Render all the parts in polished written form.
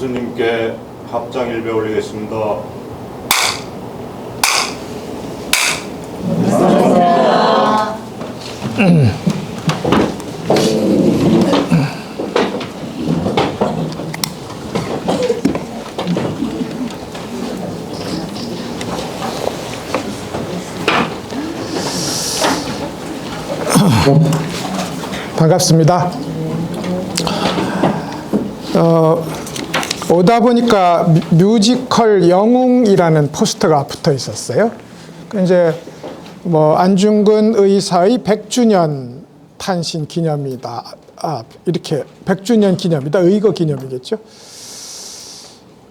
교수님께 합장 1배 올리겠습니다. 반갑습니다. 오다 보니까 뮤지컬 영웅이라는 포스터가 붙어 있었어요. 이제 뭐 안중근 의사의 100주년 탄신 기념이다. 이렇게 100주년 기념이다. 의거 기념이겠죠.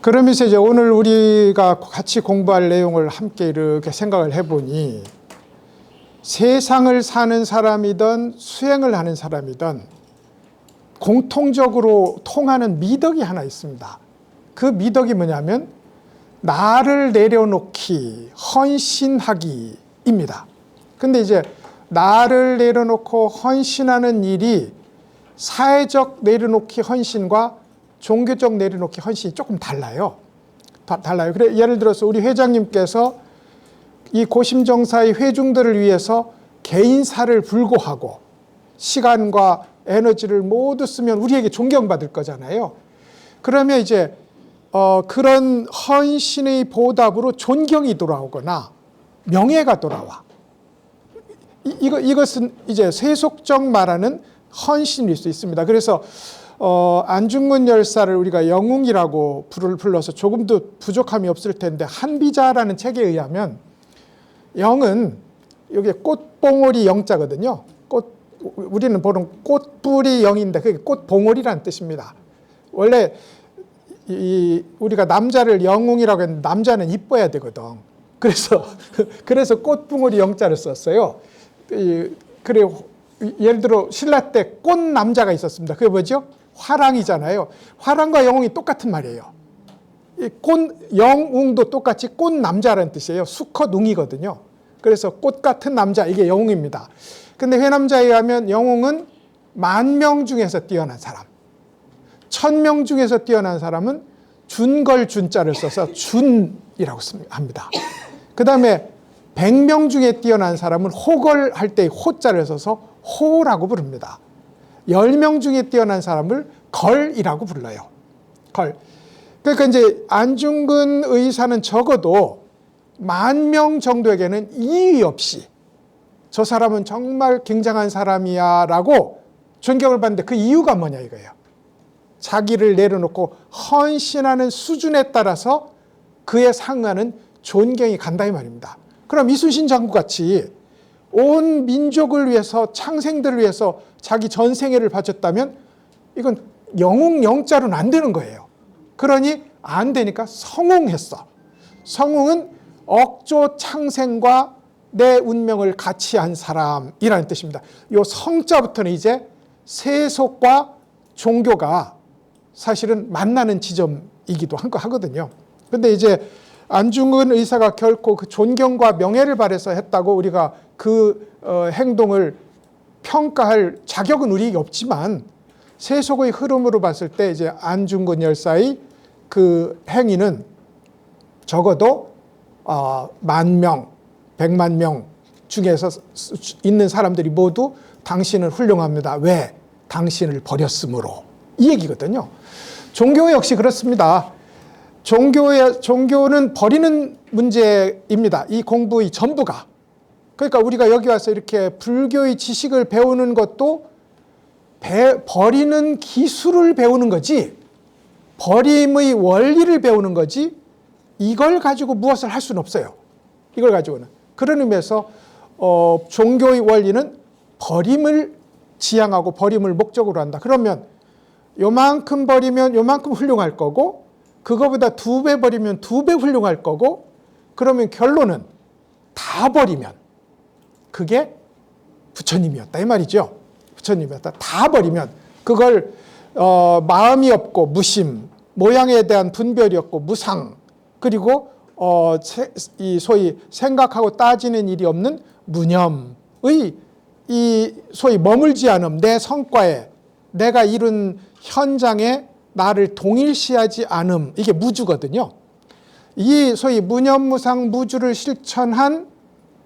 그러면서 이제 오늘 우리가 같이 공부할 내용을 함께 이렇게 생각을 해보니 세상을 사는 사람이든 수행을 하는 사람이든 공통적으로 통하는 미덕이 하나 있습니다. 그 미덕이 뭐냐면 나를 내려놓기, 헌신하기입니다. 근데 이제 나를 내려놓고 헌신하는 일이 사회적 내려놓기 헌신과 종교적 내려놓기 헌신이 조금 달라요. 달라요. 그래 예를 들어서 우리 회장님께서 이 고심정사의 회중들을 위해서 개인사를 불고하고 시간과 에너지를 모두 쓰면 우리에게 존경받을 거잖아요. 그러면 이제 그런 헌신의 보답으로 존경이 돌아오거나 명예가 돌아와. 이것은 이제 세속적 말하는 헌신일 수 있습니다. 그래서 안중근 열사를 우리가 영웅이라고 불러서 조금도 부족함이 없을 텐데 한비자라는 책에 의하면 영은 여기 꽃봉오리 영자거든요. 우리는 보는 꽃뿌리 영인데 그게 꽃봉오리라는 뜻입니다. 원래 우리가 남자를 영웅이라고 했는데 남자는 이뻐야 되거든. 그래서 꽃봉오리 영자를 썼어요. 그래 예를 들어 신라 때 꽃남자가 있었습니다. 그게 뭐죠? 화랑이잖아요. 화랑과 영웅이 똑같은 말이에요. 영웅도 똑같이 꽃남자라는 뜻이에요. 수컷 웅이거든요. 그래서 꽃 같은 남자, 이게 영웅입니다. 근데 회남자에 의하면 영웅은 10,000명 중에서 뛰어난 사람, 1000명 중에서 뛰어난 사람은 준걸 준자를 써서 준이라고 합니다. 그 다음에 100명 중에 뛰어난 사람은 호걸 할 때 호자를 써서 호라고 부릅니다. 10명 중에 뛰어난 사람을 걸이라고 불러요. 걸. 그러니까 이제 안중근 의사는 적어도 10,000명 정도에게는 이의 없이 저 사람은 정말 굉장한 사람이야 라고 존경을 받는데 그 이유가 뭐냐 이거예요. 자기를 내려놓고 헌신하는 수준에 따라서 그에 상응하는 존경이 간다 이 말입니다. 그럼 이순신 장군 같이 온 민족을 위해서 창생들을 위해서 자기 전생애를 바쳤다면 이건 영웅 영자로는 안 되는 거예요. 그러니 안 되니까 성웅했어. 성웅은 억조 창생과 내 운명을 같이 한 사람이라는 뜻입니다. 이 성자부터는 이제 세속과 종교가 사실은 만나는 지점이기도 하거든요. 근데 이제 안중근 의사가 결코 그 존경과 명예를 바래서 했다고 우리가 그 행동을 평가할 자격은 우리에게 없지만 세속의 흐름으로 봤을 때 이제 안중근 열사의 그 행위는 적어도 10,000명, 100,000명 중에서 있는 사람들이 모두 당신은 훌륭합니다. 왜? 당신을 버렸으므로. 이 얘기거든요. 종교 역시 그렇습니다. 종교는 버리는 문제입니다. 이 공부의 전부가. 그러니까 우리가 여기 와서 이렇게 불교의 지식을 배우는 것도 버리는 기술을 배우는 거지, 버림의 원리를 배우는 거지, 이걸 가지고 무엇을 할 수는 없어요. 이걸 가지고는. 그런 의미에서 종교의 원리는 버림을 지향하고 버림을 목적으로 한다. 그러면 요만큼 버리면 요만큼 훌륭할 거고, 그거보다 2배 버리면 2배 훌륭할 거고, 그러면 결론은 다 버리면 그게 부처님이었다 이 말이죠. 부처님이었다. 다 버리면 그걸 마음이 없고 무심, 모양에 대한 분별이 없고 무상, 그리고 이 소위 생각하고 따지는 일이 없는 무념의 이 소위 머물지 않음, 내 성과에, 내가 이룬 현장에 나를 동일시하지 않음, 이게 무주거든요. 이 소위 무념무상 무주를 실천한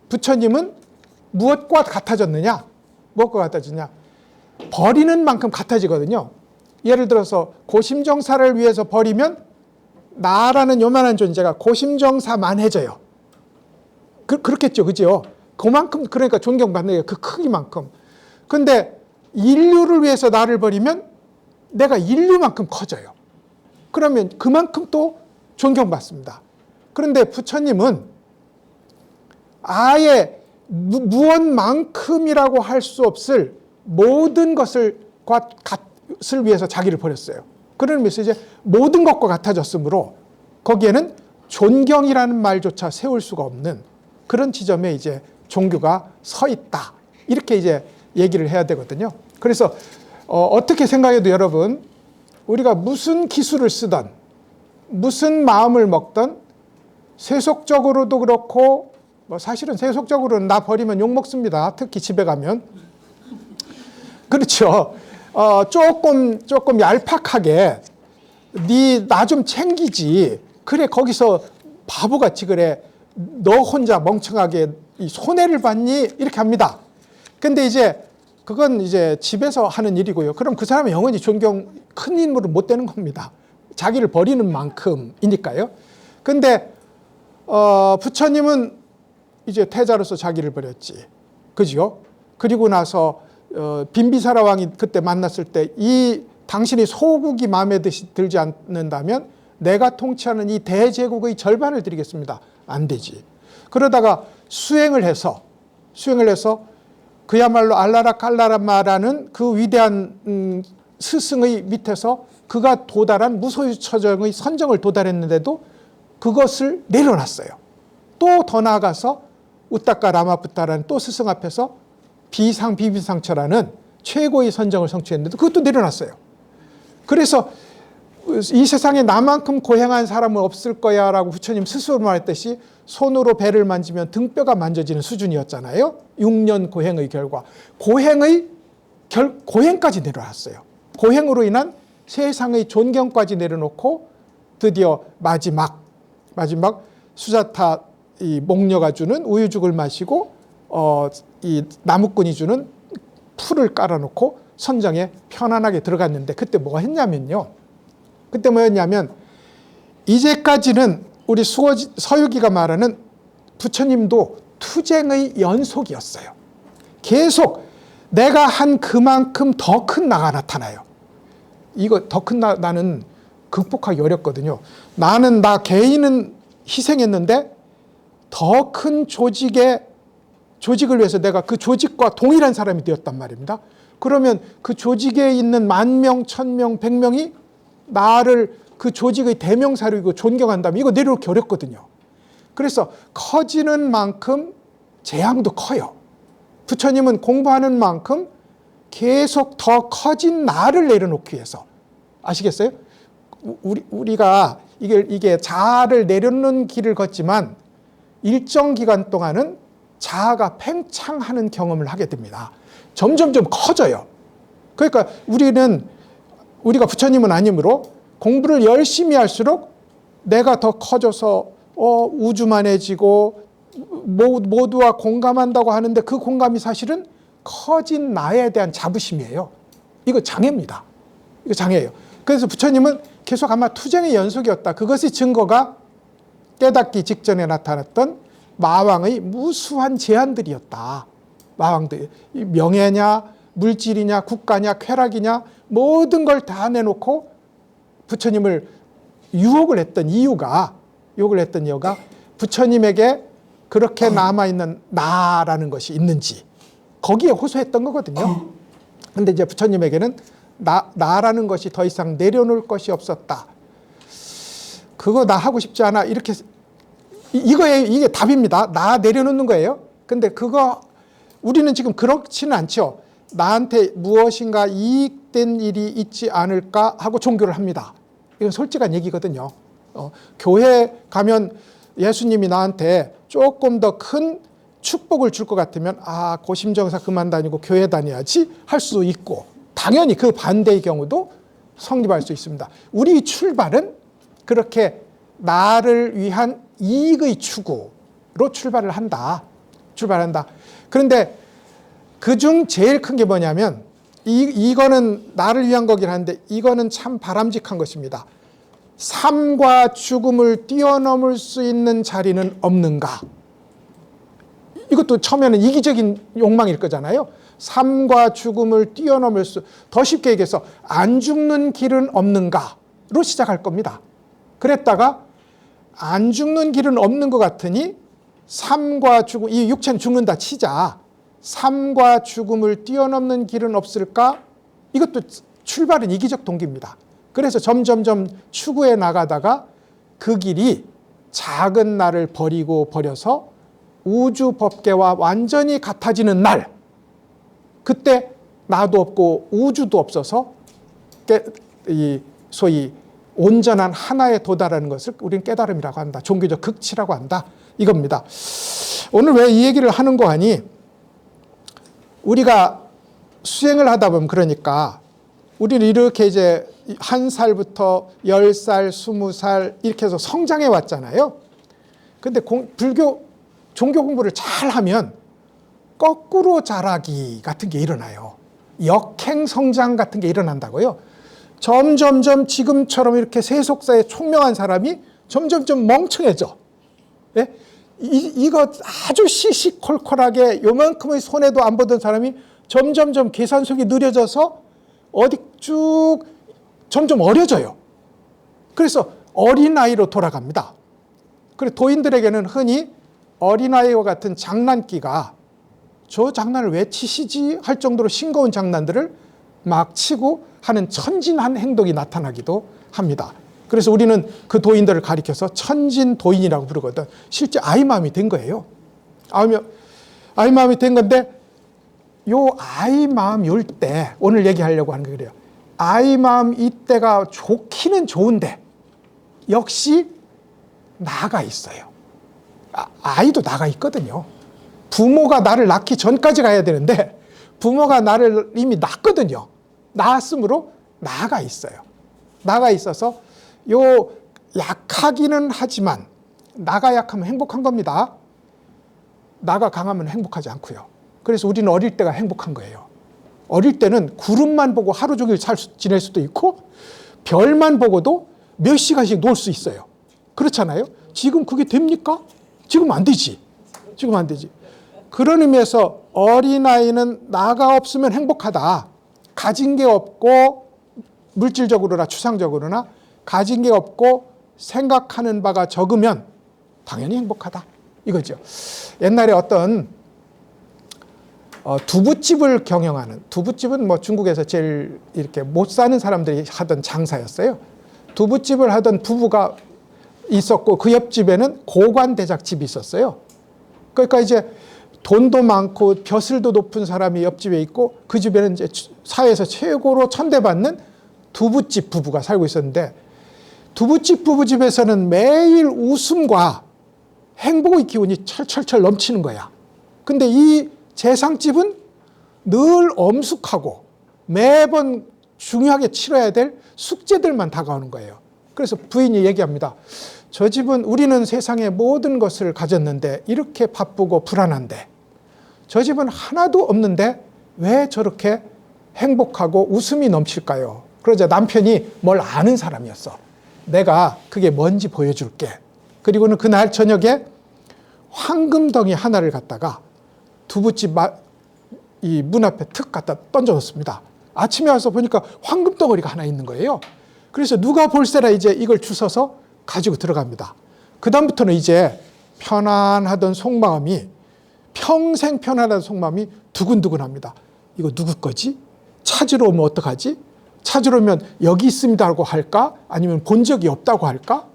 부처님은 무엇과 같아졌느냐? 무엇과 같아졌냐? 버리는 만큼 같아지거든요. 예를 들어서 고심정사를 위해서 버리면 나라는 요만한 존재가 고심정사만해져요. 그렇겠죠, 그죠? 그만큼 그러니까 존경받는 게 그 크기만큼. 근데 인류를 위해서 나를 버리면 내가 인류만큼 커져요. 그러면 그만큼 또 존경받습니다. 그런데 부처님은 아예 무엇만큼이라고 할 수 없을 모든 것을 위해서 자기를 버렸어요. 그런 의미에서 이제 모든 것과 같아졌으므로 거기에는 존경이라는 말조차 세울 수가 없는 그런 지점에 이제 종교가 서 있다. 이렇게 이제 얘기를 해야 되거든요. 그래서 어떻게 생각해도 여러분, 우리가 무슨 기술을 쓰던 무슨 마음을 먹던 세속적으로도 그렇고 뭐 사실은 세속적으로는 나 버리면 욕 먹습니다. 특히 집에 가면. 그렇죠. 조금 얄팍하게 네 나 좀 챙기지. 그래 거기서 바보같이 그래 너 혼자 멍청하게 이 손해를 받니? 이렇게 합니다. 근데 이제 그건 이제 집에서 하는 일이고요. 그럼 그 사람은 영원히 큰 인물은 못 되는 겁니다. 자기를 버리는 만큼이니까요. 근데 부처님은 이제 태자로서 자기를 버렸지. 그죠? 그리고 나서 빈비사라 왕이 그때 만났을 때 이 당신이 소국이 마음에 들지 않는다면 내가 통치하는 이 대제국의 절반을 드리겠습니다. 안 되지. 그러다가 수행을 해서 그야말로 알라라칼라라마라는 그 위대한 스승의 밑에서 그가 도달한 무소유처정의 선정을 도달했는데도 그것을 내려놨어요. 또 더 나아가서 우따까 라마푸타라는 또 스승 앞에서 비비상처라는 최고의 선정을 성취했는데 그것도 내려놨어요. 그래서 이 세상에 나만큼 고행한 사람은 없을 거야 라고 부처님 스스로 말했듯이 손으로 배를 만지면 등뼈가 만져지는 수준이었잖아요. 6년 고행의 결과. 고행까지 내려놨어요. 고행으로 인한 세상의 존경까지 내려놓고 드디어 마지막 수자타 이 목녀가 주는 우유죽을 마시고 이 나무꾼이 주는 풀을 깔아놓고 선정에 편안하게 들어갔는데 그때 뭐가 했냐면요. 그때 뭐였냐면 이제까지는 우리 서유기가 말하는 부처님도 투쟁의 연속이었어요. 계속 내가 한 그만큼 더 큰 나가 나타나요. 이거 더 큰 나는 극복하기 어렵거든요. 나 개인은 희생했는데 더 큰 조직을 위해서 내가 그 조직과 동일한 사람이 되었단 말입니다. 그러면 그 조직에 있는 10,000명, 1,000명, 100명이 나를 그 조직의 대명사로 이거 존경한다면 이거 내려놓기 어렵거든요. 그래서 커지는 만큼 재앙도 커요. 부처님은 공부하는 만큼 계속 더 커진 나를 내려놓기 위해서. 아시겠어요? 우리가 이게 자아를 내려놓는 길을 걷지만 일정 기간 동안은 자아가 팽창하는 경험을 하게 됩니다. 점점점 커져요. 그러니까 우리가 부처님은 아니므로 공부를 열심히 할수록 내가 더 커져서 우주만해지고 모두와 공감한다고 하는데 그 공감이 사실은 커진 나에 대한 자부심이에요. 이거 장애입니다. 이거 장애예요. 그래서 부처님은 계속 아마 투쟁의 연속이었다. 그것의 증거가 깨닫기 직전에 나타났던 마왕의 무수한 제안들이었다. 마왕들, 명예냐, 물질이냐, 국가냐, 쾌락이냐 모든 걸 다 내놓고 부처님을 유혹을 했던 이유가 부처님에게 그렇게 남아있는 나라는 것이 있는지 거기에 호소했던 거거든요. 근데 이제 부처님에게는 나라는 것이 더 이상 내려놓을 것이 없었다. 그거 나 하고 싶지 않아. 이렇게 이게 답입니다. 나 내려놓는 거예요. 근데 우리는 지금 그렇지는 않죠. 나한테 무엇인가 이익된 일이 있지 않을까 하고 종교를 합니다. 이건 솔직한 얘기거든요. 교회 가면 예수님이 나한테 조금 더 큰 축복을 줄 것 같으면 고심정사 그만 다니고 교회 다녀야지 할 수 있고 당연히 그 반대의 경우도 성립할 수 있습니다. 우리 출발은 그렇게 나를 위한 이익의 추구로 출발한다. 그런데 그중 제일 큰 게 뭐냐면 이거는 나를 위한 거긴 한데 이거는 참 바람직한 것입니다. 삶과 죽음을 뛰어넘을 수 있는 자리는 없는가? 이것도 처음에는 이기적인 욕망일 거잖아요. 삶과 죽음을 뛰어넘을 수, 더 쉽게 얘기해서 안 죽는 길은 없는가로 시작할 겁니다. 그랬다가 안 죽는 길은 없는 것 같으니 삶과 죽음, 이 육체는 죽는다 치자. 삶과 죽음을 뛰어넘는 길은 없을까? 이것도 출발은 이기적 동기입니다. 그래서 점점점 추구해 나가다가 그 길이 작은 나를 버려서 우주 법계와 완전히 같아지는 날, 그때 나도 없고 우주도 없어서 소위 온전한 하나에 도달하는 것을 우리는 깨달음이라고 한다. 종교적 극치라고 한다. 이겁니다. 오늘 왜 이 얘기를 하는 거 아니? 우리가 수행을 하다 보면 그러니까 우리는 이렇게 이제 1살부터 10살, 20살 이렇게 해서 성장해 왔잖아요. 근데 종교 공부를 잘 하면 거꾸로 자라기 같은 게 일어나요. 역행 성장 같은 게 일어난다고요. 점점점 지금처럼 이렇게 세속사에 총명한 사람이 점점점 멍청해져. 예? 이거 아주 시시콜콜하게 요만큼의 손해도 안 보던 사람이 점점점 계산속이 느려져서 어디 쭉 점점 어려져요. 그래서 어린아이로 돌아갑니다. 그리고 도인들에게는 흔히 어린아이와 같은 장난기가 저 장난을 왜 치시지 할 정도로 싱거운 장난들을 막 치고 하는 천진한 행동이 나타나기도 합니다. 그래서 우리는 그 도인들을 가리켜서 천진도인이라고 부르거든. 실제 아이 마음이 된 거예요. 아이 마음이 된 건데 요 아이 마음 요 때 오늘 얘기하려고 하는 게 그래요. 아이 마음 이때가 좋기는 좋은데 역시 나가 있어요. 아이도 나가 있거든요. 부모가 나를 낳기 전까지 가야 되는데 부모가 나를 이미 낳거든요. 낳았으므로 나가 있어요. 나가 있어서 요 약하기는 하지만 나가 약하면 행복한 겁니다. 나가 강하면 행복하지 않고요. 그래서 우리는 어릴 때가 행복한 거예요. 어릴 때는 구름만 보고 하루 종일 지낼 수도 있고 별만 보고도 몇 시간씩 놀 수 있어요. 그렇잖아요. 지금 그게 됩니까? 지금 안 되지. 지금 안 되지. 그런 의미에서 어린아이는 나가 없으면 행복하다. 가진 게 없고 물질적으로나 추상적으로나 가진 게 없고 생각하는 바가 적으면 당연히 행복하다. 이거죠. 옛날에 어떤 두부집을 경영하는, 두부집은 뭐 중국에서 제일 이렇게 못 사는 사람들이 하던 장사였어요. 두부집을 하던 부부가 있었고 그 옆집에는 고관대작집이 있었어요. 그러니까 이제 돈도 많고 벼슬도 높은 사람이 옆집에 있고 그 집에는 이제 사회에서 최고로 천대받는 두부집 부부가 살고 있었는데 두부집 부부집에서는 매일 웃음과 행복의 기운이 철철철 넘치는 거야. 근데 이 재상집은 늘 엄숙하고 매번 중요하게 치러야 될 숙제들만 다가오는 거예요. 그래서 부인이 얘기합니다. 저 집은 우리는 세상의 모든 것을 가졌는데 이렇게 바쁘고 불안한데 저 집은 하나도 없는데 왜 저렇게 행복하고 웃음이 넘칠까요? 그러자 남편이 뭘 아는 사람이었어. 내가 그게 뭔지 보여줄게. 그리고는 그날 저녁에 황금덩이 하나를 갖다가 두부집 이 문 앞에 툭 갖다 던져놓습니다. 아침에 와서 보니까 황금덩어리가 하나 있는 거예요. 그래서 누가 볼세라 이제 이걸 주워서 가지고 들어갑니다. 그 다음부터는 이제 편안하던 속마음이 평생 편안한 속마음이 두근두근합니다. 이거 누구 거지? 찾으러 오면 어떡하지? 찾으러 오면 여기 있습니다라고 할까? 아니면 본 적이 없다고 할까?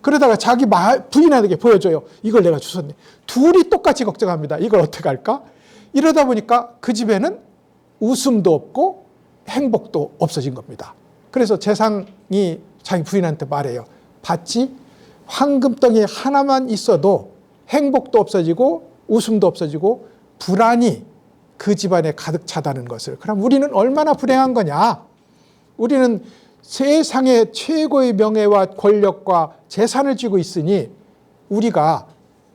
그러다가 자기 부인에게 보여줘요. 이걸 내가 주웠네. 둘이 똑같이 걱정합니다. 이걸 어떻게 할까? 이러다 보니까 그 집에는 웃음도 없고 행복도 없어진 겁니다. 그래서 재상이 자기 부인한테 말해요. 봤지? 황금덩이 하나만 있어도 행복도 없어지고 웃음도 없어지고 불안이 그 집안에 가득 차다는 것을. 그럼 우리는 얼마나 불행한 거냐? 우리는 세상의 최고의 명예와 권력과 재산을 쥐고 있으니 우리가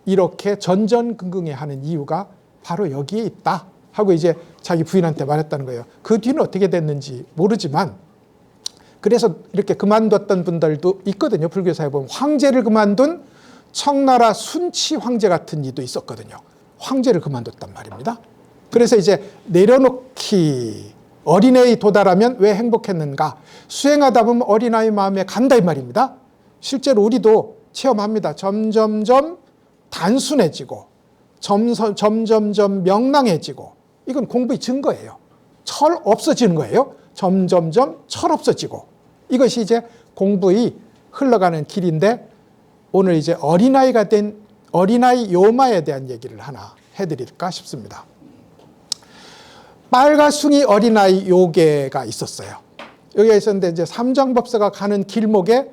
이렇게 전전긍긍해하는 이유가 바로 여기에 있다 하고 이제 자기 부인한테 말했다는 거예요. 그 뒤는 어떻게 됐는지 모르지만 그래서 이렇게 그만뒀던 분들도 있거든요. 불교사에 보면 황제를 그만둔 청나라 순치 황제 같은 이도 있었거든요. 황제를 그만뒀단 말입니다. 그래서 이제 내려놓기, 어린애에 도달하면 왜 행복했는가? 수행하다 보면 어린아이 마음에 간다 이 말입니다. 실제로 우리도 체험합니다. 점점점 단순해지고 점점점 명랑해지고 이건 공부의 증거예요. 철 없어지는 거예요. 점점점 철 없어지고 이것이 이제 공부의 흘러가는 길인데 오늘 이제 어린아이가 된 어린아이 요마에 대한 얘기를 하나 해드릴까 싶습니다. 빨가숭이 어린아이 요괴가 있었어요. 여기가 있었는데 이제 삼장법사가 가는 길목에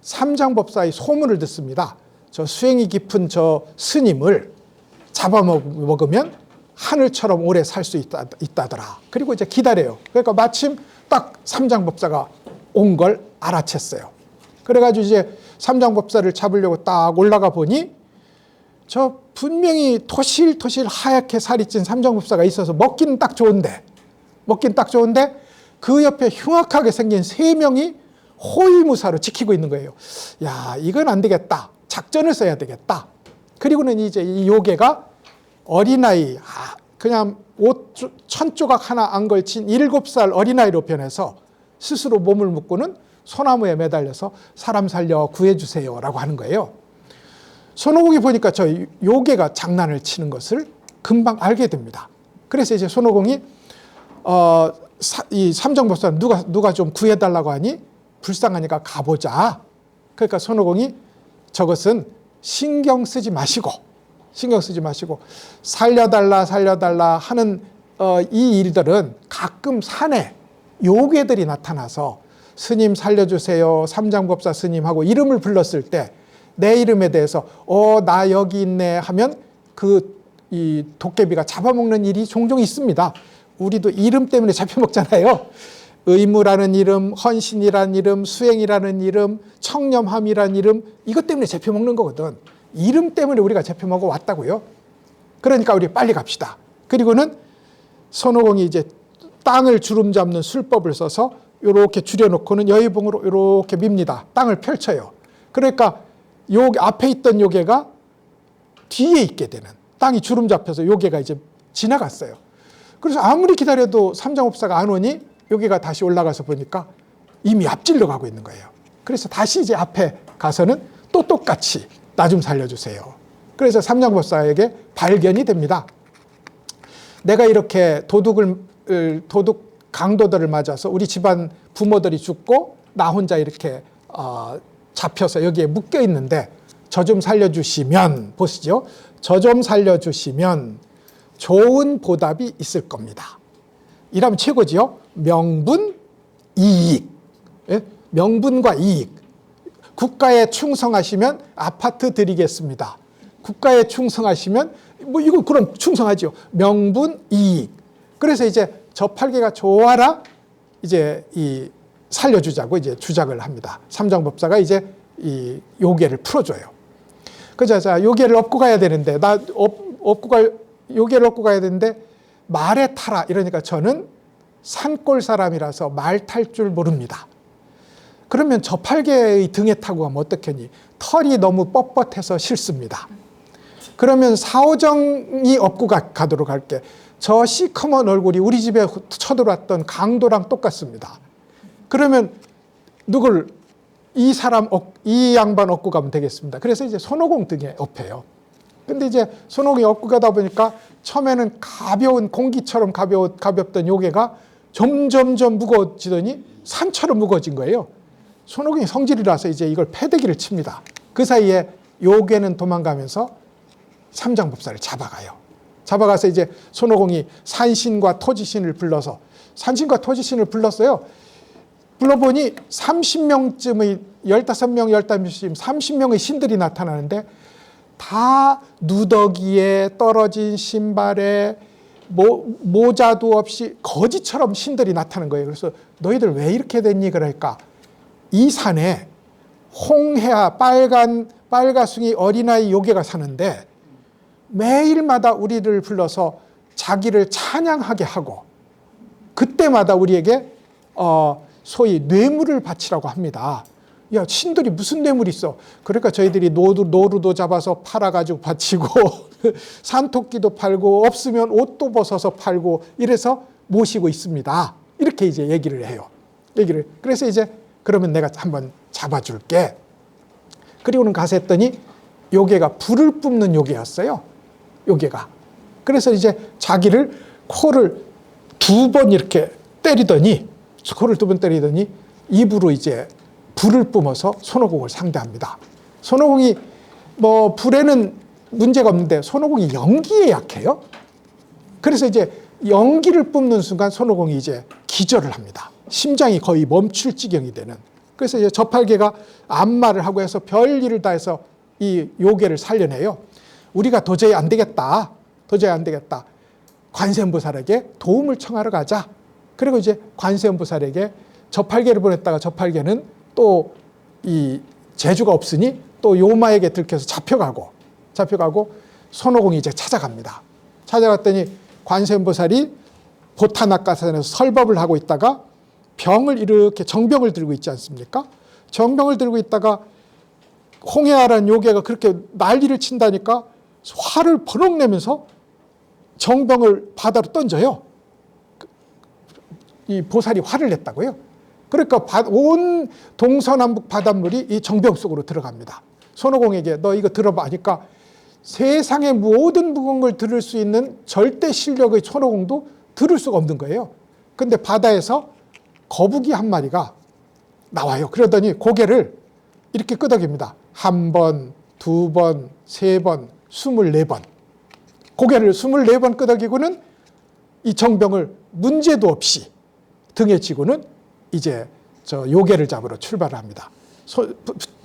삼장법사의 소문을 듣습니다. 저 수행이 깊은 저 스님을 잡아먹으면 하늘처럼 오래 살 수 있다더라. 그리고 이제 기다려요. 그러니까 마침 딱 삼장법사가 온 걸 알아챘어요. 그래가지고 이제 삼장법사를 잡으려고 딱 올라가 보니 저 분명히 토실토실 하얗게 살이 찐 삼장법사가 있어서 먹기는 딱 좋은데 그 옆에 흉악하게 생긴 3명이 호위무사로 지키고 있는 거예요. 야, 이건 안 되겠다. 작전을 써야 되겠다. 그리고는 이제 이 요괴가 어린아이, 그냥 옷 1000조각 하나 안 걸친 7살 어린아이로 변해서 스스로 몸을 묶고는 소나무에 매달려서 사람 살려 구해주세요 라고 하는 거예요. 손오공이 보니까 저 요괴가 장난을 치는 것을 금방 알게 됩니다. 그래서 이제 손오공이 이 삼정법사는 누가 좀 구해달라고 하니 불쌍하니까 가보자. 그러니까 손오공이 저것은 신경 쓰지 마시고 살려달라 하는 이 일들은 가끔 산에 요괴들이 나타나서 스님 살려주세요 삼장법사 스님하고 이름을 불렀을 때 내 이름에 대해서 나 여기 있네 하면 이 도깨비가 잡아먹는 일이 종종 있습니다. 우리도 이름 때문에 잡혀먹잖아요. 의무라는 이름, 헌신이라는 이름, 수행이라는 이름, 청렴함이라는 이름, 이것 때문에 잡혀먹는 거거든. 이름 때문에 우리가 잡혀먹어 왔다고요. 그러니까 우리 빨리 갑시다. 그리고는 손오공이 이제 땅을 주름 잡는 술법을 써서 이렇게 줄여놓고는 여의봉으로 이렇게 밉니다. 땅을 펼쳐요. 그러니까 앞에 있던 요괴가 뒤에 있게 되는, 땅이 주름 잡혀서 요괴가 이제 지나갔어요. 그래서 아무리 기다려도 삼장법사가 안 오니 요괴가 다시 올라가서 보니까 이미 앞질러 가고 있는 거예요. 그래서 다시 이제 앞에 가서는 또 똑같이 나 좀 살려주세요. 그래서 삼장법사에게 발견이 됩니다. 내가 이렇게 도둑 강도들을 맞아서 우리 집안 부모들이 죽고 나 혼자 이렇게 잡혀서 여기에 묶여 있는데 저 좀 살려주시면, 보시죠. 저 좀 살려주시면 좋은 보답이 있을 겁니다. 이러면 최고지요. 명분, 이익. 예? 명분과 이익. 국가에 충성하시면 아파트 드리겠습니다. 국가에 충성하시면 이거 그럼 충성하죠. 명분, 이익. 그래서 이제 저 팔개가 좋아라 이제 살려주자고 이제 주작을 합니다. 삼장법사가 이제 이 요괴를 풀어줘요. 그자 요괴를 업고 가야 되는데 요괴를 업고 가야 되는데 말에 타라 이러니까 저는 산골 사람이라서 말 탈 줄 모릅니다. 그러면 저 팔개의 등에 타고 가면 어떻겠니? 털이 너무 뻣뻣해서 싫습니다. 그러면 사오정이 업고 가도록 할게. 저 시커먼 얼굴이 우리 집에 쳐들어왔던 강도랑 똑같습니다. 그러면 이 양반 업고 가면 되겠습니다. 그래서 이제 손오공 등에 업혀요. 근데 이제 손오공이 업고 가다 보니까 처음에는 가벼운 공기처럼 가볍던 요괴가 점점점 무거워지더니 산처럼 무거워진 거예요. 손오공이 성질이라서 이제 이걸 패대기를 칩니다. 그 사이에 요괴는 도망가면서 삼장법사를 잡아가서 이제 손오공이 산신과 토지신을 불러서 산신과 토지신을 불렀어요. 불러보니 30명쯤의 15명, 15명, 30명의 신들이 나타나는데 다 누더기에 떨어진 신발에 모자도 없이 거지처럼 신들이 나타나는 거예요. 그래서 너희들 왜 이렇게 됐니? 그러니까 이 산에 홍해와 빨가숭이 어린아이 요괴가 사는데 매일마다 우리를 불러서 자기를 찬양하게 하고 그때마다 우리에게 소위 뇌물을 바치라고 합니다. 야, 신들이 무슨 뇌물이 있어? 그러니까 저희들이 노루도 잡아서 팔아가지고 바치고 산토끼도 팔고 없으면 옷도 벗어서 팔고 이래서 모시고 있습니다. 이렇게 이제 얘기를 해요. 그래서 이제 그러면 내가 한번 잡아줄게. 그리고는 가서 했더니 요괴가 불을 뿜는 요괴였어요. 요괴가. 그래서 이제 자기를 코를 2번 이렇게 때리더니 입으로 이제 불을 뿜어서 손오공을 상대합니다. 손오공이 뭐 불에는 문제가 없는데 손오공이 연기에 약해요. 그래서 이제 연기를 뿜는 순간 손오공이 이제 기절을 합니다. 심장이 거의 멈출 지경이 되는. 그래서 이제 저팔계가 암말을 하고 해서 별일을 다 해서 이 요괴를 살려내요. 우리가 도저히 안 되겠다. 관세음보살에게 도움을 청하러 가자. 그리고 이제 관세음보살에게 저팔계를 보냈다가 저팔계는 또 이 재주가 없으니 또 요마에게 들켜서 잡혀가고 손오공이 이제 찾아갑니다. 찾아갔더니 관세음보살이 보타낙가산에서 설법을 하고 있다가 병을 이렇게 정병을 들고 있지 않습니까? 정병을 들고 있다가 홍해아라는 요괴가 그렇게 난리를 친다니까 화를 버럭 내면서 정병을 바다로 던져요. 이 보살이 화를 냈다고요. 그러니까 온 동서남북 바닷물이 이 정병 속으로 들어갑니다. 손오공에게 너 이거 들어봐 하니까 세상의 모든 무거운 걸 들을 수 있는 절대 실력의 손오공도 들을 수가 없는 거예요. 근데 바다에서 거북이 한 마리가 나와요. 그러더니 고개를 이렇게 끄덕입니다. 1번, 2번, 3번, 24번. 고개를 24번 끄덕이고는 이 정병을 문제도 없이 등에 지고는 이제 저 요괴를 잡으러 출발을 합니다.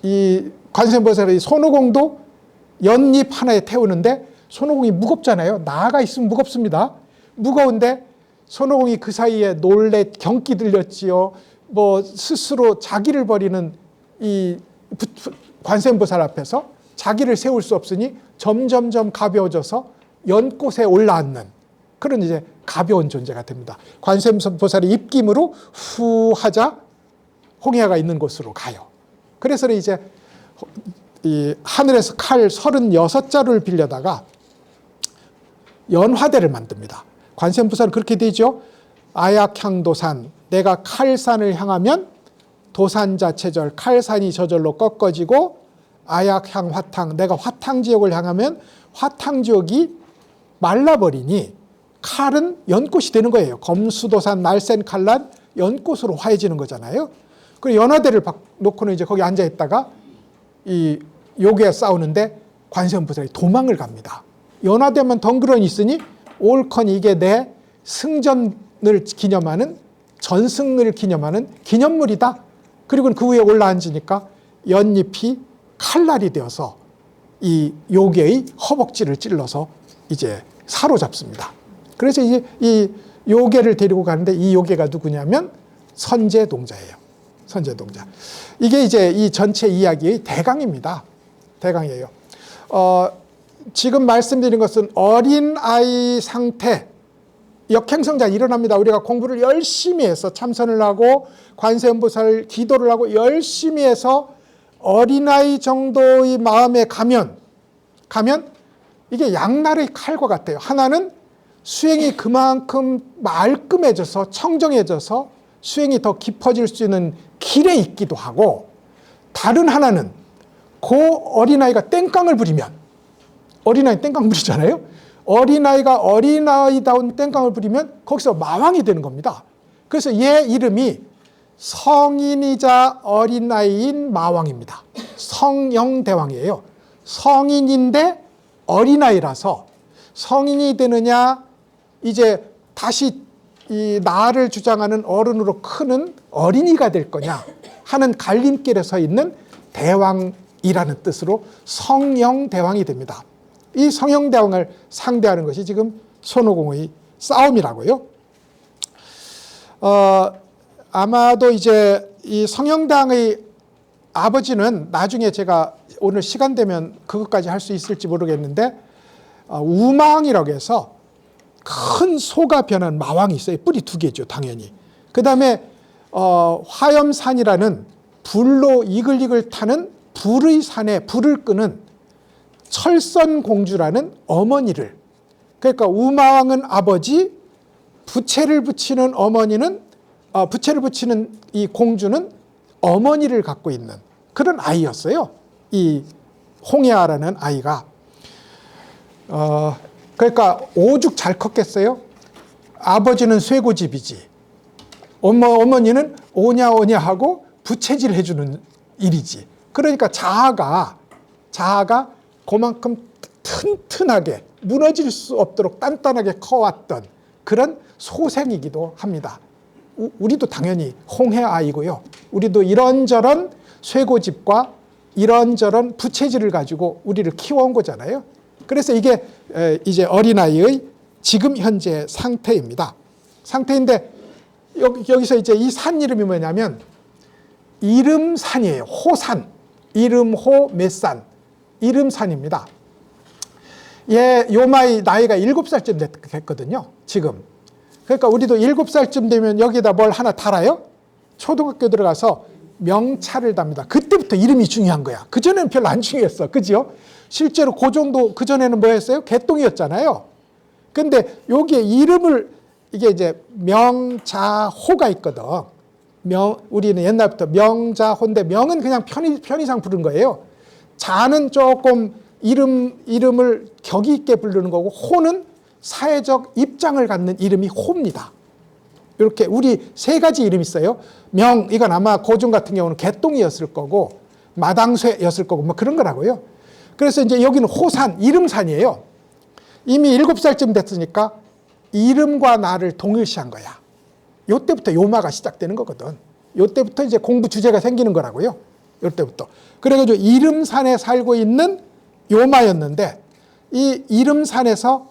이 관세음보살의 손오공도 연잎 하나에 태우는데 손오공이 무겁잖아요. 나아가 있으면 무겁습니다. 무거운데 손오공이 그 사이에 놀래 경기 들렸지요. 뭐 스스로 자기를 버리는 이 관세음보살 앞에서 자기를 세울 수 없으니 점점점 가벼워져서 연꽃에 올라앉는 그런 이제 가벼운 존재가 됩니다. 관세음보살의 입김으로 후 하자 홍해가 있는 곳으로 가요. 그래서 이제 이 하늘에서 칼 36자루를 빌려다가 연화대를 만듭니다. 관세음보살은 그렇게 되죠. 아약향도산, 내가 칼산을 향하면 도산자체절, 칼산이 저절로 꺾어지고 아약향 화탕, 내가 화탕지옥을 향하면 화탕지옥이 말라버리니 칼은 연꽃이 되는 거예요. 검수도산 날쌘 칼난 연꽃으로 화해지는 거잖아요. 그리고 연화대를 놓고는 이제 거기 앉아 있다가 이 요괴와 싸우는데 관세음보살이 도망을 갑니다. 연화대만 덩그러니 있으니 옳거니 이게 내 승전을 기념하는 전승을 기념하는 기념물이다. 그리고 그 위에 올라앉으니까 연잎이 칼날이 되어서 이 요괴의 허벅지를 찔러서 이제 사로잡습니다. 그래서 이제 이 요괴를 데리고 가는데 이 요괴가 누구냐면 선제동자예요. 선제동자. 이게 이제 이 전체 이야기의 대강입니다. 대강이에요. 지금 말씀드린 것은 어린아이 상태, 역행성장 일어납니다. 우리가 공부를 열심히 해서 참선을 하고 관세음보살 기도를 하고 열심히 해서 어린아이 정도의 마음에 가면 이게 양날의 칼과 같아요. 하나는 수행이 그만큼 말끔해져서 청정해져서 수행이 더 깊어질 수 있는 길에 있기도 하고, 다른 하나는 그 어린아이가 땡깡을 부리면, 어린아이 땡깡 부리잖아요. 어린아이가 어린아이다운 땡깡을 부리면 거기서 마왕이 되는 겁니다. 그래서 얘 이름이 성인이자 어린아이인 마왕입니다. 성영대왕이에요. 성인인데 어린아이라서 성인이 되느냐, 이제 다시 이 나를 주장하는 어른으로 크는 어린이가 될 거냐 하는 갈림길에 서 있는 대왕이라는 뜻으로 성영대왕이 됩니다. 이 성영대왕을 상대하는 것이 지금 손오공의 싸움이라고요. 아마도 이제 이 성형당의 아버지는 나중에 제가 오늘 시간 되면 그것까지 할 수 있을지 모르겠는데 우망이라고 해서 큰 소가 변한 마왕이 있어요. 뿔이 2개죠, 당연히. 그 다음에 화염산이라는 불로 이글이글 타는 불의 산에 불을 끄는 철선공주라는 어머니를, 그러니까 우마왕은 아버지, 부채를 붙이는 어머니는 부채를 붙이는 이 공주는 어머니를 갖고 있는 그런 아이였어요. 이 홍해아라는 아이가. 그러니까 오죽 잘 컸겠어요? 아버지는 쇠고집이지. 어머니는 오냐 오냐 하고 부채질 해주는 일이지. 그러니까 자아가 그만큼 튼튼하게 무너질 수 없도록 단단하게 커왔던 그런 소생이기도 합니다. 우리도 당연히 홍해아이고요. 우리도 이런저런 쇠고집과 이런저런 부채질을 가지고 우리를 키워온 거잖아요. 그래서 이게 이제 어린아이의 지금 현재 상태입니다. 상태인데 여기서 이제 이 산 이름이 뭐냐면 이름산이에요. 호산, 이름호 맷산, 이름산입니다. 요마이 나이가 7살쯤 됐거든요. 지금. 그러니까 우리도 7살쯤 되면 여기다 뭘 하나 달아요? 초등학교 들어가서 명찰을 답니다. 그때부터 이름이 중요한 거야. 그전에는 별로 안 중요했어. 그죠? 실제로 고종도 그전에는 뭐였어요? 개똥이었잖아요. 근데 여기에 이름을, 이게 이제 명자호가 있거든. 우리는 옛날부터 명자호인데 명은 그냥 편의상 부른 거예요. 자는 조금 이름을 격이 있게 부르는 거고, 호는 사회적 입장을 갖는 이름이 호입니다. 이렇게 우리 3가지 이름이 있어요. 명, 이건 아마 고종 같은 경우는 개똥이었을 거고 마당쇠였을 거고 뭐 그런 거라고요. 그래서 이제 여기는 호산, 이름산이에요. 이미 7살쯤 됐으니까 이름과 나를 동일시한 거야. 요때부터 요마가 시작되는 거거든. 요때부터 이제 공부 주제가 생기는 거라고요. 요때부터. 그래가지고 이름산에 살고 있는 요마였는데, 이 이름산에서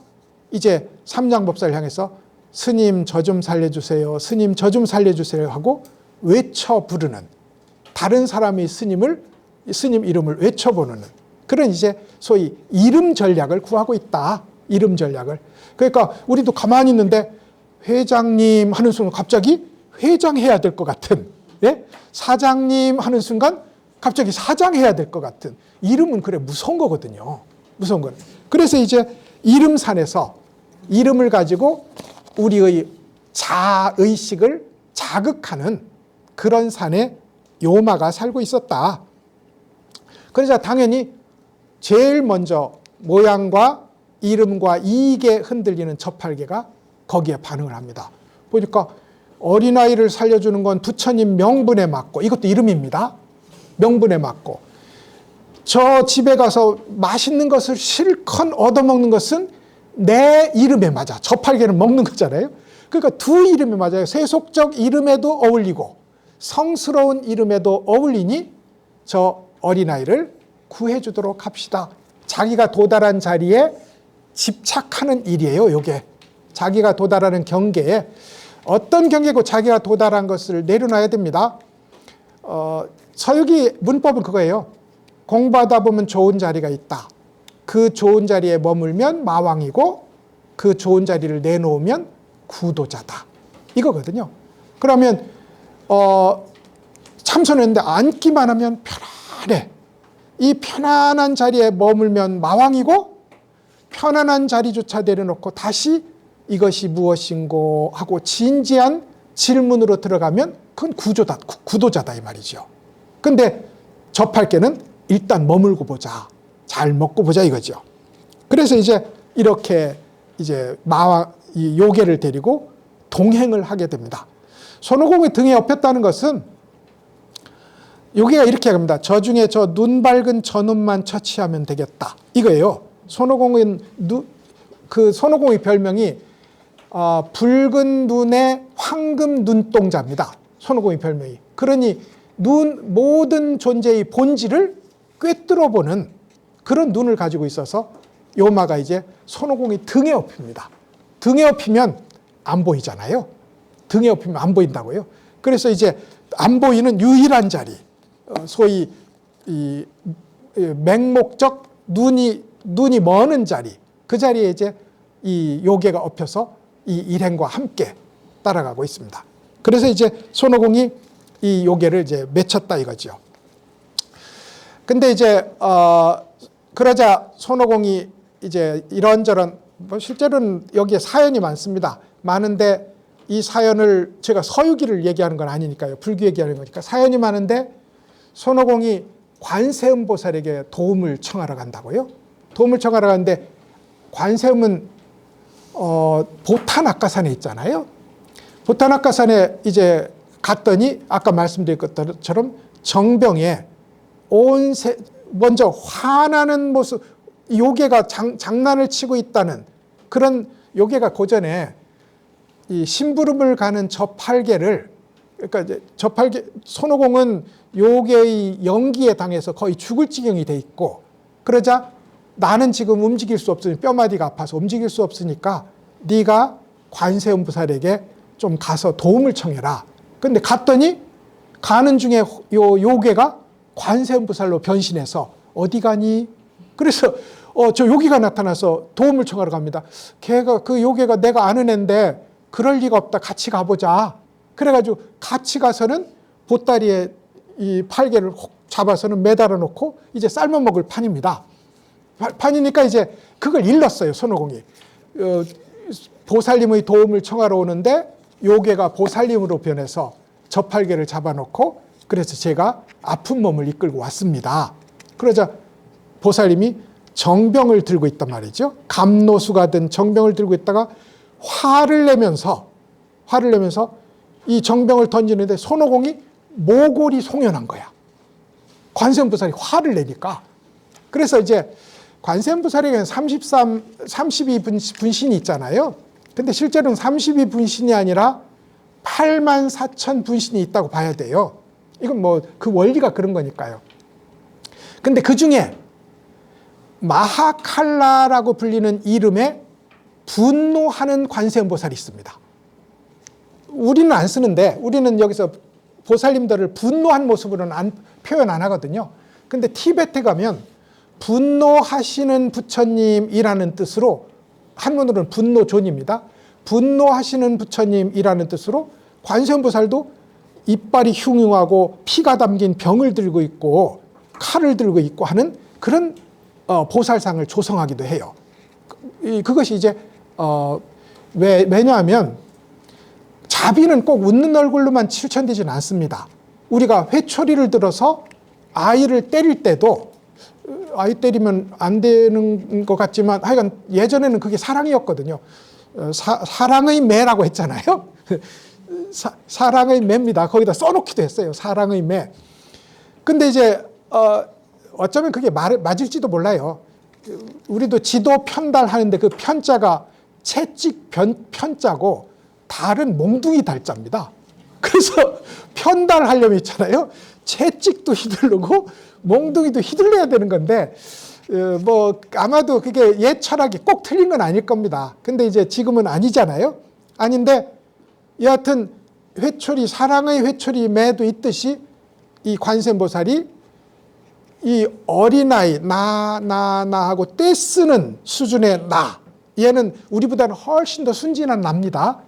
이제 삼장법사를 향해서 스님 저 좀 살려주세요, 스님 저 좀 살려주세요 하고 외쳐 부르는, 다른 사람이 스님 이름을 외쳐보는 그런 이제 소위 이름 전략을 구하고 있다. 이름 전략을. 그러니까 우리도 가만히 있는데 회장님 하는 순간 갑자기 회장해야 될 것 같은, 예? 사장님 하는 순간 갑자기 사장해야 될 것 같은, 이름은 그래 무서운 거거든요. 무서운 거는. 그래서 이제 이름산에서 이름을 가지고 우리의 자의식을 자극하는 그런 산에 요마가 살고 있었다. 그러자 당연히 제일 먼저 모양과 이름과 이익에 흔들리는 저팔계가 거기에 반응을 합니다. 보니까 어린아이를 살려주는 건 부처님 명분에 맞고, 이것도 이름입니다. 명분에 맞고, 저 집에 가서 맛있는 것을 실컷 얻어먹는 것은 내 이름에 맞아. 저팔계는 먹는 거잖아요. 그러니까 2 이름에 맞아요. 세속적 이름에도 어울리고 성스러운 이름에도 어울리니 저 어린아이를 구해주도록 합시다. 자기가 도달한 자리에 집착하는 일이에요. 이게 자기가 도달하는 경계에, 어떤 경계고 자기가 도달한 것을 내려놔야 됩니다. 서유기 문법은 그거예요. 공부하다 보면 좋은 자리가 있다. 그 좋은 자리에 머물면 마왕이고 그 좋은 자리를 내놓으면 구도자다. 이거거든요. 그러면 참선했는데 앉기만 하면 편안해. 이 편안한 자리에 머물면 마왕이고, 편안한 자리조차 내려놓고 다시 이것이 무엇인고 하고 진지한 질문으로 들어가면 그건 구도자다 이 말이죠. 근데 저팔계는 일단 머물고 보자, 잘 먹고 보자 이거죠. 그래서 이제 이렇게 이제 이 요괴를 데리고 동행을 하게 됩니다. 손오공의 등에 업혔다는 것은 요괴가 이렇게 합니다. 저 중에 저 눈 밝은 저 놈만 처치하면 되겠다 이거예요. 손오공의 별명이 붉은 눈의 황금 눈동자입니다. 손오공의 별명이. 그러니 모든 존재의 본질을 꿰뚫어보는 그런 눈을 가지고 있어서 요마가 이제 손오공의 등에 업힙니다. 등에 업히면 안 보이잖아요. 등에 업히면 안 보인다고요. 그래서 이제 안 보이는 유일한 자리, 소위 이 맹목적 눈이 머는 자리, 그 자리에 이제 이 요괴가 엎혀서 이 일행과 함께 따라가고 있습니다. 그래서 이제 손오공이 이 요괴를 이제 맺혔다 이거죠. 근데 이제 그러자 손오공이 이제 이런저런 뭐 실제로는 여기에 사연이 많습니다. 많은데 이 사연을 제가 서유기를 얘기하는 건 아니니까요. 불교 얘기하는 거니까 사연이 많은데 손오공이 관세음보살에게 도움을 청하러 간다고요. 도움을 청하러 가는데 관세음은 보타낙가산에 있잖아요. 보타낙가산에 이제 갔더니 아까 말씀드린 것처럼 정병에 먼저 화나는 모습, 요괴가 장난을 치고 있다는 그런 요괴가 고전에 이 심부름을 가는 저팔계를, 그러니까 이제 저팔계, 손오공은 요괴의 연기에 당해서 거의 죽을 지경이 돼 있고, 그러자 나는 지금 움직일 수 없으니 뼈마디가 아파서 움직일 수 없으니까 네가 관세음보살에게 좀 가서 도움을 청해라. 근데 갔더니 가는 중에 요 요괴가 관세음보살로 변신해서 어디 가니? 그래서 저 요괴가 나타나서 도움을 청하러 갑니다. 걔가 그 요괴가 내가 아는 애인데 그럴 리가 없다. 같이 가보자. 그래가지고 같이 가서는 보따리에 이 팔개를 잡아서는 매달아 놓고 이제 삶아 먹을 판입니다. 판이니까 이제 그걸 일렀어요. 손오공이. 보살님의 도움을 청하러 오는데 요괴가 보살님으로 변해서 저팔계를 잡아놓고 그래서 제가 아픈 몸을 이끌고 왔습니다. 그러자 보살님이 정병을 들고 있단 말이죠. 감노수가 든 정병을 들고 있다가 화를 내면서 이 정병을 던지는데 손오공이 모골이 송연한 거야. 관세음보살이 화를 내니까. 그래서 이제 관세음보살에게는 32분신이 있잖아요. 근데 실제로는 32분신이 아니라 84,000분신이 있다고 봐야 돼요. 이건 뭐 그 원리가 그런 거니까요. 근데 그 중에 마하칼라라고 불리는 이름에 분노하는 관세음보살이 있습니다. 우리는 안 쓰는데, 우리는 여기서 보살님들을 분노한 모습으로는 표현 안 하거든요. 근데 티베트에 가면 분노하시는 부처님이라는 뜻으로, 한문으로는 분노존입니다. 분노하시는 부처님이라는 뜻으로 관세음보살도 이빨이 흉흉하고 피가 담긴 병을 들고 있고 칼을 들고 있고 하는 그런 보살상을 조성하기도 해요. 그것이 이제 왜냐하면 자비는 꼭 웃는 얼굴로만 실천되지는 않습니다. 우리가 회초리를 들어서 아이를 때릴 때도, 아이 때리면 안 되는 것 같지만 하여간 예전에는 그게 사랑이었거든요. 사랑의 매라고 했잖아요. 사랑의 매입니다. 거기다 써놓기도 했어요. 사랑의 매. 근데 이제 어쩌면 그게 맞을지도 몰라요. 우리도 지도 편달하는데 그 편자가 채찍 편자고 달은 몽둥이 달자입니다. 그래서 편달하려면 있잖아요. 채찍도 휘두르고 몽둥이도 휘둘러야 되는 건데 뭐 아마도 그게 옛 철학이 꼭 틀린 건 아닐 겁니다. 근데 이제 지금은 아니잖아요. 아닌데 여하튼 회초리, 사랑의 회초리 매도 있듯이 이 관세음보살이 이 어린아이 나 하고 떼쓰는 수준의 나, 얘는 우리보다는 훨씬 더 순진한 나입니다.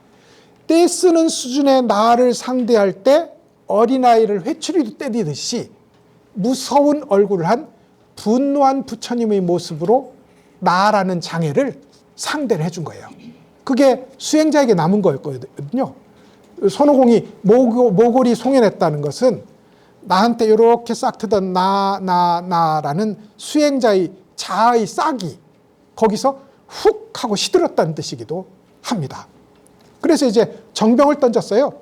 떼쓰는 수준의 나를 상대할 때 어린아이를 회초리로 때리듯이 무서운 얼굴을 한 분노한 부처님의 모습으로 나라는 장애를 상대를 해준 거예요. 그게 수행자에게 남은 거였거든요. 손오공이 모골이 송연했다는 것은 나한테 이렇게 싹트던 나라는 수행자의 자아의 싹이 거기서 훅 하고 시들었다는 뜻이기도 합니다. 그래서 이제 정병을 던졌어요.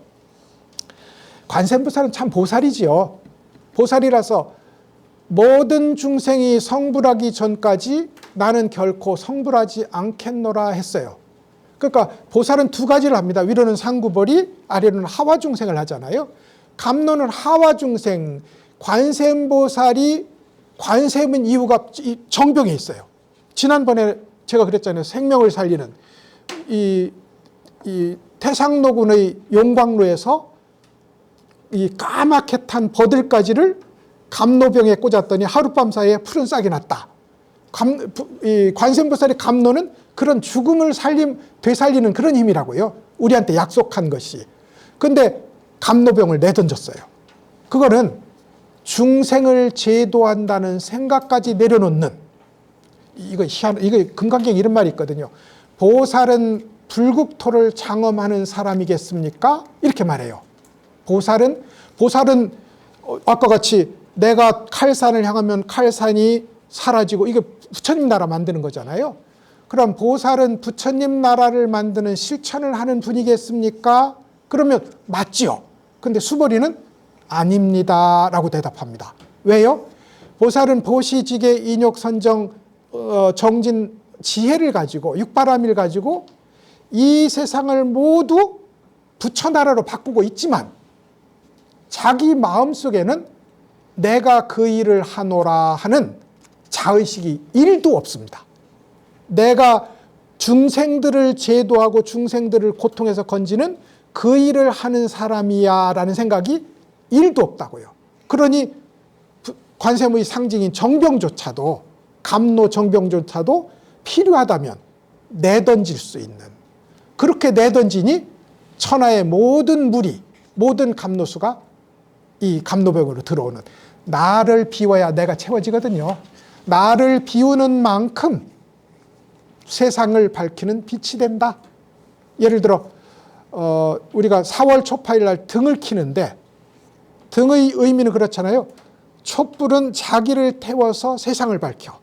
관세음보살은 참 보살이지요. 보살이라서 모든 중생이 성불하기 전까지 나는 결코 성불하지 않겠노라 했어요. 그러니까 보살은 두 가지를 합니다. 위로는 상구벌이, 아래로는 하와중생을 하잖아요. 감로는 하와중생, 관세음보살이 관세음인 이유가 정병에 있어요. 지난번에 제가 그랬잖아요. 생명을 살리는 이 태상노군의 용광로에서 이 까맣게 탄 버들가지를 감노병에 꽂았더니 하룻밤 사이에 푸른 싹이 났다. 이 관세음보살의 감노는 그런 죽음을 되살리는 그런 힘이라고요. 우리한테 약속한 것이. 근데 감노병을 내던졌어요. 그거는 중생을 제도한다는 생각까지 내려놓는, 이거 금강경 이런 말이 있거든요. 보살은 불국토를 장엄하는 사람이겠습니까? 이렇게 말해요. 보살은 아까 같이 내가 칼산을 향하면 칼산이 사라지고, 이게 부처님 나라 만드는 거잖아요. 그럼 보살은 부처님 나라를 만드는 실천을 하는 분이겠습니까? 그러면 맞지요. 근데 수벌이는 아닙니다 라고 대답합니다. 왜요? 보살은 보시지계 인욕선정 정진 지혜를 가지고, 육바람일 가지고 이 세상을 모두 부처 나라로 바꾸고 있지만 자기 마음속에는 내가 그 일을 하노라 하는 자의식이 1도 없습니다. 내가 중생들을 제도하고 중생들을 고통에서 건지는 그 일을 하는 사람이야 라는 생각이 1도 없다고요. 그러니 관세음의 상징인 정병조차도, 감노 정병조차도 필요하다면 내던질 수 있는, 그렇게 내던지니 천하의 모든 무리, 모든 감노수가 이 감노병으로 들어오는, 나를 비워야 내가 채워지거든요. 나를 비우는 만큼 세상을 밝히는 빛이 된다. 예를 들어 우리가 4월 초파일 날 등을 키는데, 등의 의미는 그렇잖아요. 촛불은 자기를 태워서 세상을 밝혀.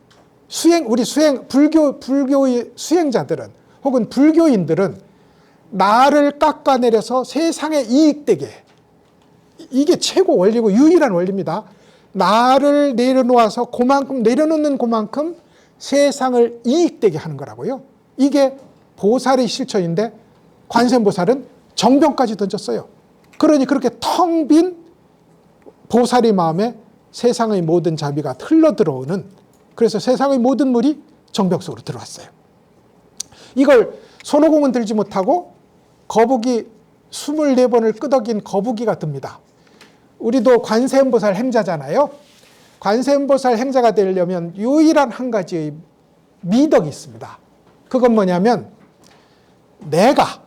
불교의 수행자들은, 혹은 불교인들은 나를 깎아내려서 세상에 이익되게, 이게 최고 원리고 유일한 원리입니다. 나를 내려놓아서 내려놓는 그만큼 세상을 이익되게 하는 거라고요. 이게 보살의 실천인데 관세음보살은 정병까지 던졌어요. 그러니 그렇게 텅 빈 보살의 마음에 세상의 모든 자비가 흘러 들어오는, 그래서 세상의 모든 물이 정병 속으로 들어왔어요. 이걸 손오공은 들지 못하고 거북이 24번을 끄덕인 거북이가 듭니다. 우리도 관세음보살 행자잖아요. 관세음보살 행자가 되려면 유일한 한 가지의 미덕이 있습니다. 그건 뭐냐면 내가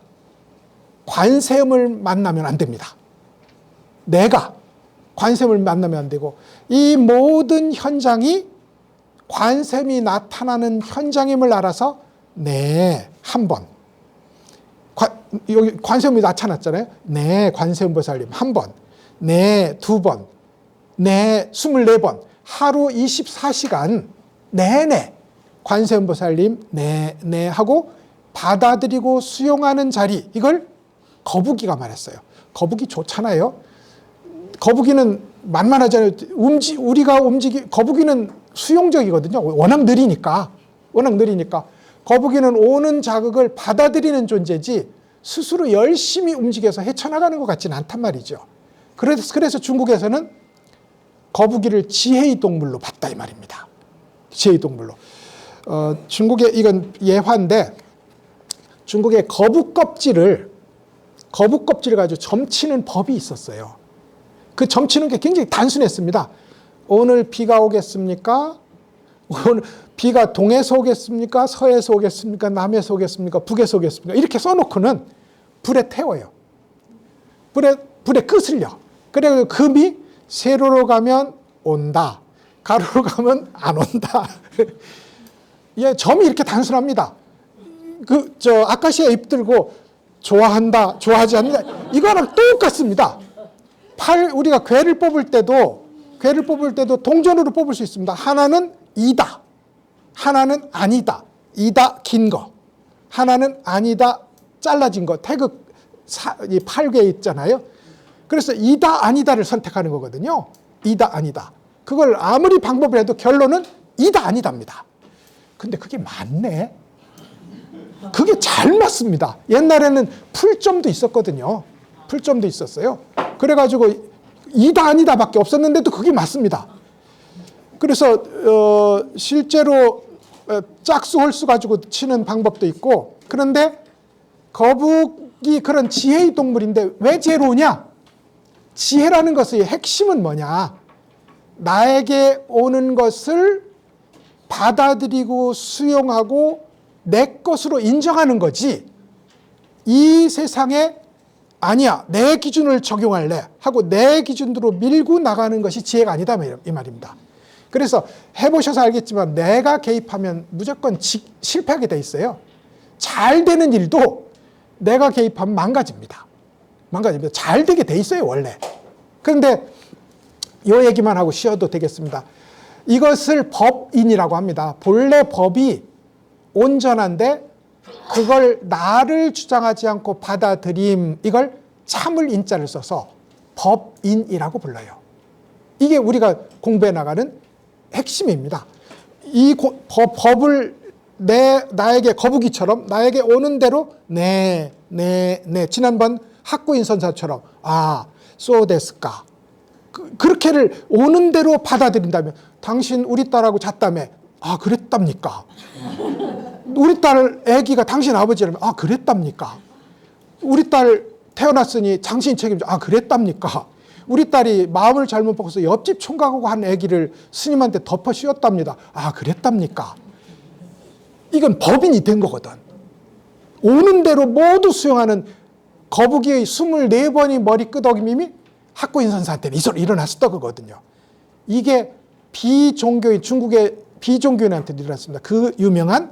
관세음을 만나면 안 됩니다. 내가 관세음을 만나면 안 되고, 이 모든 현장이 관세음이 나타나는 현장임을 알아서 한 번, 여기 관세음이 나타났잖아요. 관세음보살님 한 번, 두 번, 24번, 하루 24시간 내내 관세음보살님 하고 받아들이고 수용하는 자리, 이걸 거북이가 말했어요. 거북이 좋잖아요. 거북이는 만만하잖아요. 거북이는 수용적이거든요. 워낙 느리니까. 거북이는 오는 자극을 받아들이는 존재지 스스로 열심히 움직여서 헤쳐나가는 것 같지는 않단 말이죠. 그래서 중국에서는 거북이를 지혜의 동물로 봤다 이 말입니다. 지혜의 동물로. 중국에 이건 예화인데, 중국에 거북 껍질을 가지고 점치는 법이 있었어요. 그 점치는 게 굉장히 단순했습니다. 오늘 비가 오겠습니까? 오늘 비가 동에서 오겠습니까? 서에서 오겠습니까? 남에서 오겠습니까? 북에서 오겠습니까? 이렇게 써놓고는 불에 태워요. 불에 끄슬려. 그래서 금이 세로로 가면 온다, 가로로 가면 안 온다. 예, 점이 이렇게 단순합니다. 아카시아 잎 들고 좋아한다, 좋아하지 않는다, 이거랑 똑같습니다. 우리가 괴를 뽑을 때도 동전으로 뽑을 수 있습니다. 하나는 이다, 하나는 아니다. 이다, 긴 거. 하나는 아니다, 잘라진 거. 태극 이 팔괘 있잖아요. 그래서 이다, 아니다를 선택하는 거거든요. 이다, 아니다. 그걸 아무리 방법을 해도 결론은 이다, 아니다입니다. 근데 그게 맞네. 그게 잘 맞습니다. 옛날에는 풀점도 있었거든요. 풀점도 있었어요. 그래가지고 이다, 아니다밖에 없었는데도 그게 맞습니다. 그래서 실제로 짝수 홀수 가지고 치는 방법도 있고, 그런데 거북이 그런 지혜의 동물인데 왜 지혜로우냐? 지혜라는 것의 핵심은 뭐냐? 나에게 오는 것을 받아들이고 수용하고 내 것으로 인정하는 거지, 이 세상에 아니야, 내 기준을 적용할래 하고 내 기준으로 밀고 나가는 것이 지혜가 아니다, 이 말입니다. 그래서 해보셔서 알겠지만 내가 개입하면 무조건 실패하게 돼 있어요. 잘 되는 일도 내가 개입하면 망가집니다. 잘 되게 돼 있어요, 원래. 그런데 이 얘기만 하고 쉬어도 되겠습니다. 이것을 법인이라고 합니다. 본래 법이 온전한데 그걸 나를 주장하지 않고 받아들임, 이걸 참을 인자를 써서 법인이라고 불러요. 이게 우리가 공부해 나가는 핵심입니다. 이 법을 나에게 거북이처럼 나에게 오는 대로 네. 지난번 학구인 선사처럼 so 데스까. 그렇게를 오는 대로 받아들인다면, 당신 우리 딸하고 잤다며, 그랬답니까? 우리 딸 아기가 당신 아버지라면, 그랬답니까? 우리 딸 태어났으니 당신 책임져, 그랬답니까? 우리 딸이 마음을 잘못 먹어서 옆집 총각하고 한 아기를 스님한테 덮어 씌웠답니다. 그랬답니까? 이건 법인이 된 거거든. 오는 대로 모두 수용하는 거북이의 24번의 머리 끄덕임이 학구인 선사한테는 일어났었던 거거든요. 이게 중국의 비종교인한테 일어났습니다. 그 유명한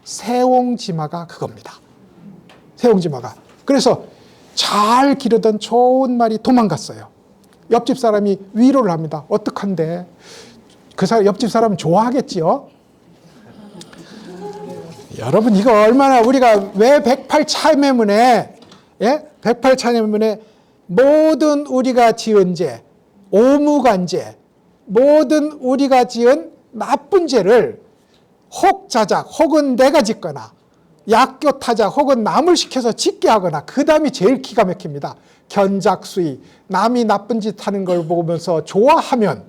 세옹지마가 그겁니다. 세옹지마가. 그래서 잘 기르던 좋은 말이 도망갔어요. 옆집 사람이 위로를 합니다. 어떡한데? 옆집 사람은 좋아하겠지요? 여러분, 이거 얼마나 우리가 왜 108차례문에, 108차례문에 모든 우리가 지은 죄, 오무간죄, 모든 우리가 지은 나쁜 죄를 혹자작 혹은 내가 짓거나 약교타작 혹은 남을 시켜서 짓게 하거나, 그 다음이 제일 기가 막힙니다. 견작수의, 남이 나쁜 짓 하는 걸 보면서 좋아하면,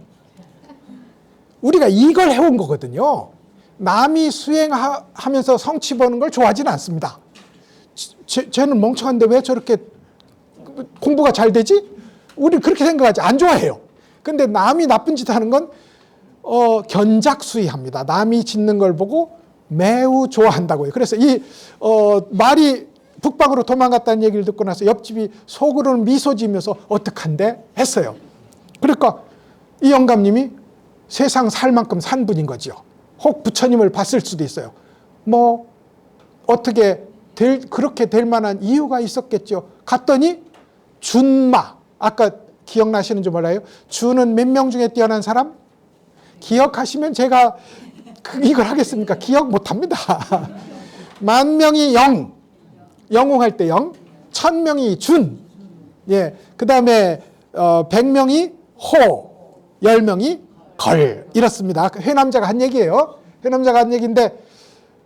우리가 이걸 해온 거거든요. 남이 수행하면서 성취 보는 걸 좋아하지는 않습니다. 쟤는 멍청한데 왜 저렇게 공부가 잘 되지? 우리 그렇게 생각하지, 안 좋아해요. 근데 남이 나쁜 짓 하는 건 견작수의합니다. 남이 짓는 걸 보고 매우 좋아한다고요. 그래서 이 말이 북방으로 도망갔다는 얘기를 듣고 나서 옆집이 속으로는 미소 지으면서 어떡한데 했어요. 그러니까 이 영감님이 세상 살 만큼 산 분인 거죠. 혹 부처님을 봤을 수도 있어요. 어떻게 그렇게 될 만한 이유가 있었겠죠. 갔더니 준마, 아까 기억나시는지 몰라요. 준은 몇 명 중에 뛰어난 사람? 기억하시면 제가 이걸 하겠습니까? 기억 못합니다. 10,000명이 영웅할 때 1000명이 준, 그 다음에 100명이 호, 10명이 걸, 이렇습니다. 회남자가 한 얘기예요. 회남자가 한 얘기인데,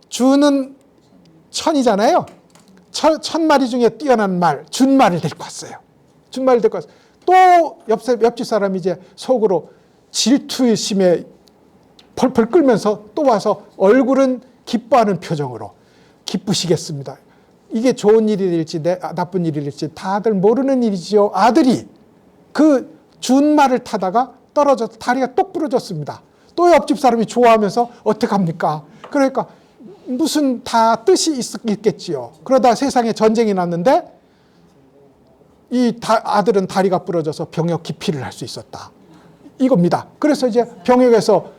준은 1000이잖아요. 1000마리 중에 뛰어난 말, 준말을 데리고 왔어요. 준말을 데리고 왔어요. 또 옆집 사람이 이제 속으로 질투심에 펄펄 끓면서 또 와서 얼굴은 기뻐하는 표정으로, 기쁘시겠습니다. 이게 좋은 일이 될지 나쁜 일이 될지 다들 모르는 일이지요. 아들이 그 준말을 타다가 떨어져서 다리가 똑 부러졌습니다. 또 옆집 사람이 좋아하면서 어떡합니까? 그러니까 무슨 다 뜻이 있겠지요. 그러다 세상에 전쟁이 났는데 이 아들은 다리가 부러져서 병역 기피를 할 수 있었다. 이겁니다. 그래서 이제 병역에서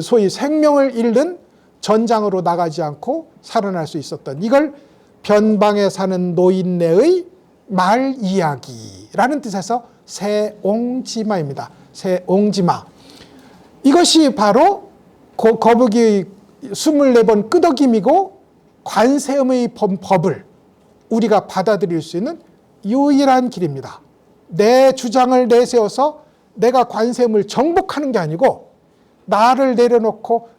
소위 생명을 잃는 전장으로 나가지 않고 살아날 수 있었던, 이걸 변방에 사는 노인네의 말 이야기라는 뜻에서 세옹지마입니다. 세옹지마. 이것이 바로 거북이의 24번 끄덕임이고 관세음의 법을 우리가 받아들일 수 있는 유일한 길입니다. 내 주장을 내세워서 내가 관세음을 정복하는 게 아니고 나를 내려놓고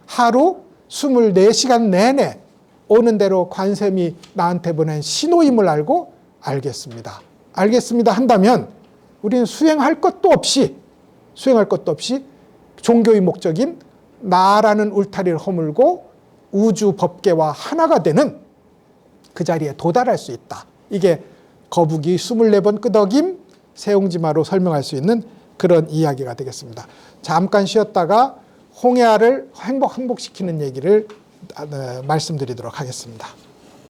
하루 24시간 내내 오는 대로 관세음이 나한테 보낸 신호임을 알고 알겠습니다 한다면 우리는 수행할 것도 없이 종교의 목적인 나라는 울타리를 허물고 우주 법계와 하나가 되는 그 자리에 도달할 수 있다. 이게 거북이 24번 끄덕임, 세옹지마로 설명할 수 있는 그런 이야기가 되겠습니다. 잠깐 쉬었다가 홍해아를 행복시키는 얘기를 말씀드리도록 하겠습니다.